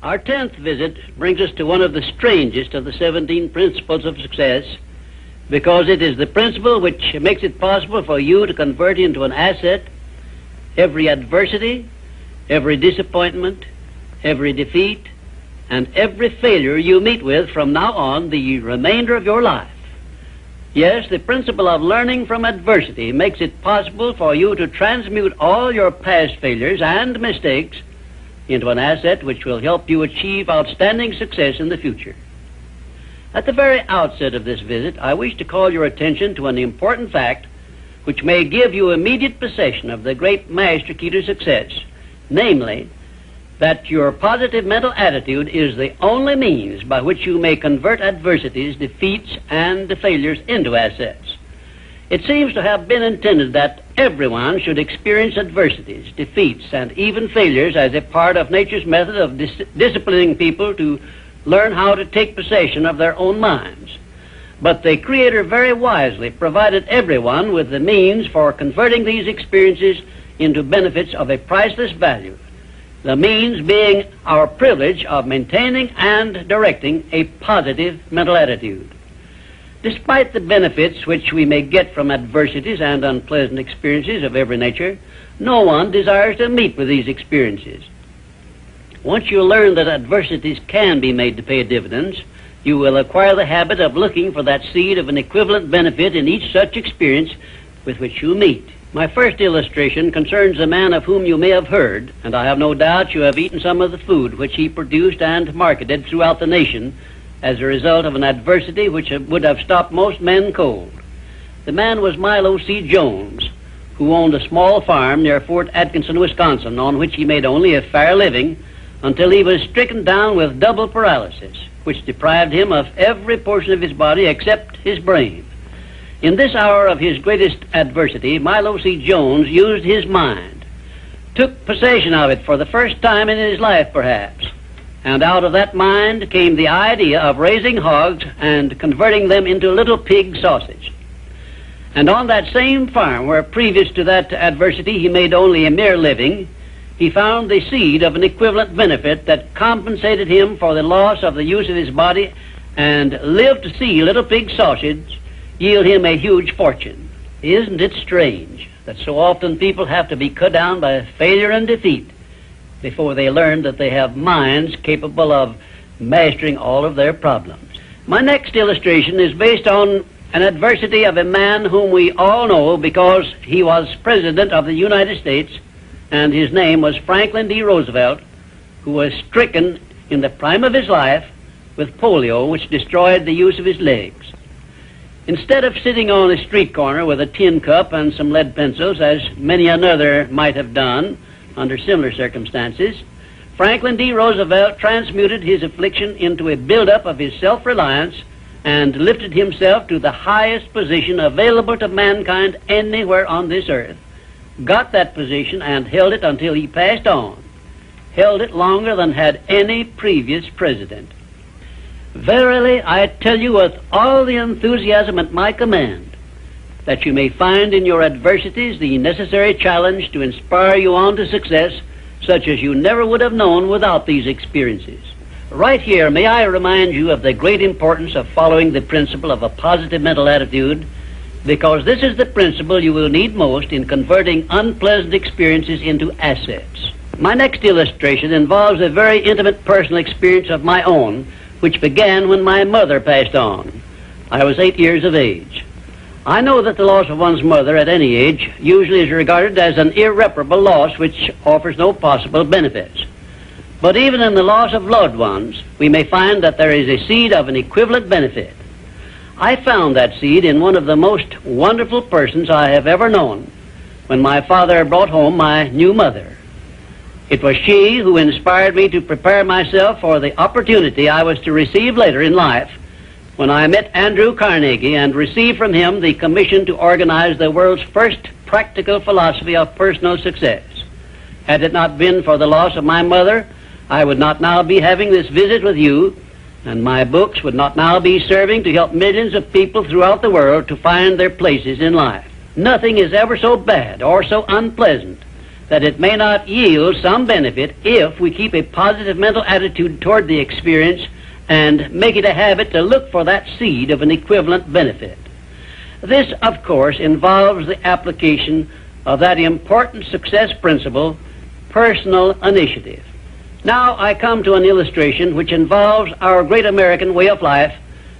Our 10th visit brings us to one of the strangest of the 17 principles of success, because it is the principle which makes it possible for you to convert into an asset every adversity, every disappointment, every defeat, and every failure you meet with from now on the remainder of your life. Yes, the principle of learning from adversity makes it possible for you to transmute all your past failures and mistakes into an asset which will help you achieve outstanding success in the future. At the very outset of this visit, I wish to call your attention to an important fact which may give you immediate possession of the great master key to success, namely, that your positive mental attitude is the only means by which you may convert adversities, defeats, and failures into assets. It seems to have been intended that everyone should experience adversities, defeats, and even failures as a part of nature's method of disciplining people to learn how to take possession of their own minds. But the Creator very wisely provided everyone with the means for converting these experiences into benefits of a priceless value, the means being our privilege of maintaining and directing a positive mental attitude. Despite the benefits which we may get from adversities and unpleasant experiences of every nature, no one desires to meet with these experiences. Once you learn that adversities can be made to pay dividends, you will acquire the habit of looking for that seed of an equivalent benefit in each such experience with which you meet. My first illustration concerns a man of whom you may have heard, and I have no doubt you have eaten some of the food which he produced and marketed throughout the nation as a result of an adversity which would have stopped most men cold. The man was Milo C. Jones, who owned a small farm near Fort Atkinson, Wisconsin, on which he made only a fair living until he was stricken down with double paralysis, which deprived him of every portion of his body except his brain. In this hour of his greatest adversity, Milo C. Jones used his mind, took possession of it for the first time in his life, perhaps, and out of that mind came the idea of raising hogs and converting them into little pig sausage. And on that same farm, where previous to that adversity he made only a mere living, he found the seed of an equivalent benefit that compensated him for the loss of the use of his body and lived to see little pig sausage yield him a huge fortune. Isn't it strange that so often people have to be cut down by failure and defeat before they learn that they have minds capable of mastering all of their problems? My next illustration is based on an adversity of a man whom we all know because he was President of the United States, and his name was Franklin D. Roosevelt, who was stricken in the prime of his life with polio, which destroyed the use of his legs. Instead of sitting on a street corner with a tin cup and some lead pencils, as many another might have done under similar circumstances, Franklin D. Roosevelt transmuted his affliction into a buildup of his self-reliance and lifted himself to the highest position available to mankind anywhere on this earth, got that position and held it until he passed on, held it longer than had any previous president. Verily, I tell you with all the enthusiasm at my command, that you may find in your adversities the necessary challenge to inspire you on to success, such as you never would have known without these experiences. Right here, may I remind you of the great importance of following the principle of a positive mental attitude, because this is the principle you will need most in converting unpleasant experiences into assets. My next illustration involves a very intimate personal experience of my own, which began when my mother passed on. I was 8 years of age. I know that the loss of one's mother at any age usually is regarded as an irreparable loss which offers no possible benefits. But even in the loss of loved ones, we may find that there is a seed of an equivalent benefit. I found that seed in one of the most wonderful persons I have ever known when my father brought home my new mother. It was she who inspired me to prepare myself for the opportunity I was to receive later in life when I met Andrew Carnegie and received from him the commission to organize the world's first practical philosophy of personal success. Had it not been for the loss of my mother, I would not now be having this visit with you, and my books would not now be serving to help millions of people throughout the world to find their places in life. Nothing is ever so bad or so unpleasant that it may not yield some benefit if we keep a positive mental attitude toward the experience and make it a habit to look for that seed of an equivalent benefit. This, of course, involves the application of that important success principle, personal initiative. Now I come to an illustration which involves our great American way of life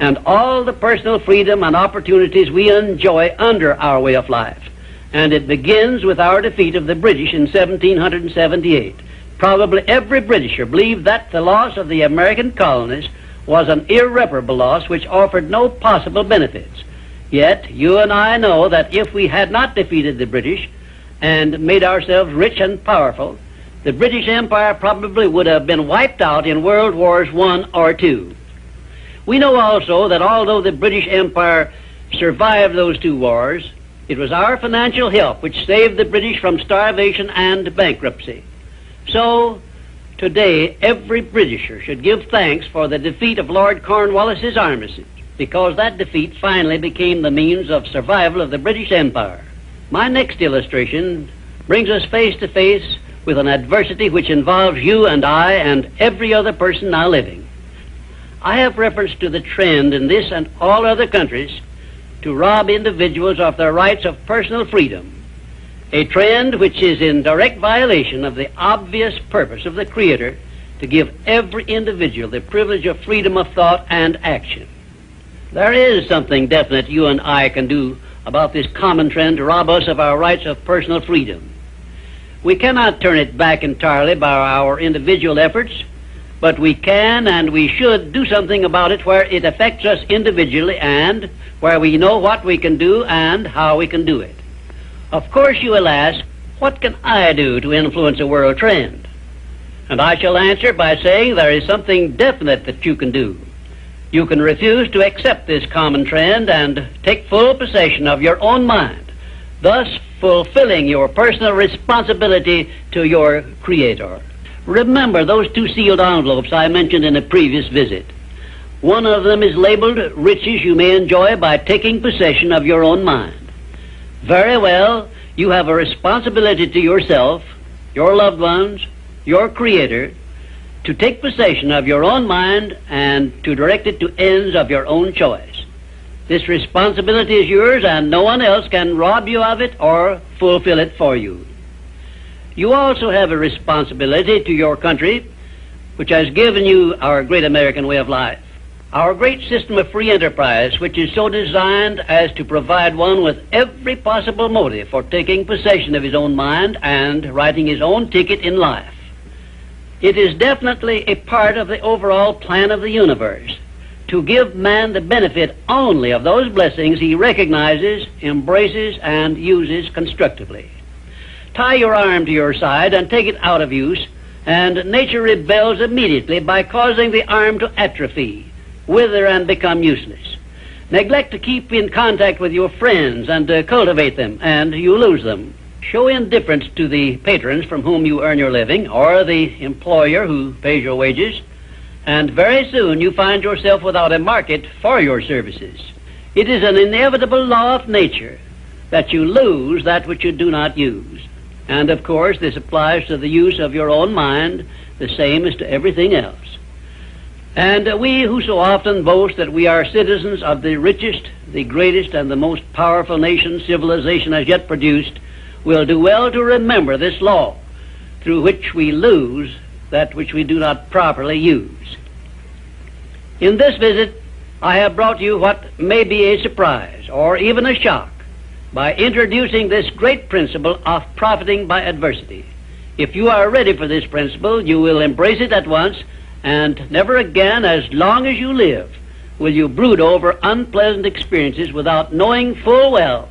and all the personal freedom and opportunities we enjoy under our way of life. And it begins with our defeat of the British in 1778. Probably every Britisher believed that the loss of the American colonies was an irreparable loss which offered no possible benefits. Yet you and I know that if we had not defeated the British and made ourselves rich and powerful, the British Empire probably would have been wiped out in World Wars I or II. We know also that although the British Empire survived those two wars, it was our financial help which saved the British from starvation and bankruptcy. So, today, every Britisher should give thanks for the defeat of Lord Cornwallis's armistice, because that defeat finally became the means of survival of the British Empire. My next illustration brings us face to face with an adversity which involves you and I and every other person now living. I have reference to the trend in this and all other countries to rob individuals of their rights of personal freedom, a trend which is in direct violation of the obvious purpose of the Creator to give every individual the privilege of freedom of thought and action. There is something definite you and I can do about this common trend to rob us of our rights of personal freedom. We cannot turn it back entirely by our individual efforts, but we can and we should do something about it where it affects us individually and where we know what we can do and how we can do it. Of course you will ask, what can I do to influence a world trend? And I shall answer by saying there is something definite that you can do. You can refuse to accept this common trend and take full possession of your own mind, thus fulfilling your personal responsibility to your Creator. Remember those two sealed envelopes I mentioned in a previous visit. One of them is labeled riches you may enjoy by taking possession of your own mind. Very well, you have a responsibility to yourself, your loved ones, your Creator, to take possession of your own mind and to direct it to ends of your own choice. This responsibility is yours and no one else can rob you of it or fulfill it for you. You also have a responsibility to your country, which has given you our great American way of life. Our great system of free enterprise, which is so designed as to provide one with every possible motive for taking possession of his own mind and writing his own ticket in life. It is definitely a part of the overall plan of the universe to give man the benefit only of those blessings he recognizes, embraces, and uses constructively. Tie your arm to your side and take it out of use, and nature rebels immediately by causing the arm to atrophy, wither, and become useless. Neglect to keep in contact with your friends and cultivate them, and you lose them. Show indifference to the patrons from whom you earn your living, or the employer who pays your wages, and very soon you find yourself without a market for your services. It is an inevitable law of nature that you lose that which you do not use. And of course this applies to the use of your own mind, the same as to everything else. And we who so often boast that we are citizens of the richest, the greatest, and the most powerful nation civilization has yet produced, will do well to remember this law, through which we lose that which we do not properly use. In this visit, I have brought you what may be a surprise, or even a shock, by introducing this great principle of profiting by adversity. If you are ready for this principle, you will embrace it at once, and never again, as long as you live, will you brood over unpleasant experiences without knowing full well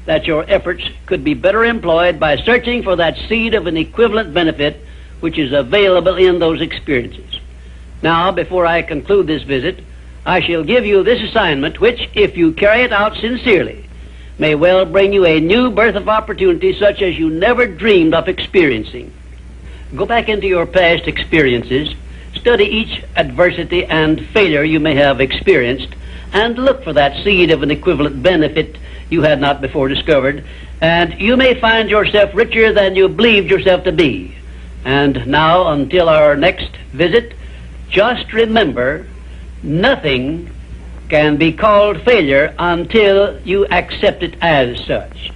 that your efforts could be better employed by searching for that seed of an equivalent benefit which is available in those experiences. Now, before I conclude this visit, I shall give you this assignment which, if you carry it out sincerely, may well bring you a new birth of opportunity such as you never dreamed of experiencing. Go back into your past experiences, study each adversity and failure you may have experienced, and look for that seed of an equivalent benefit you had not before discovered, and you may find yourself richer than you believed yourself to be. And now, until our next visit, just remember, nothing can be called failure until you accept it as such.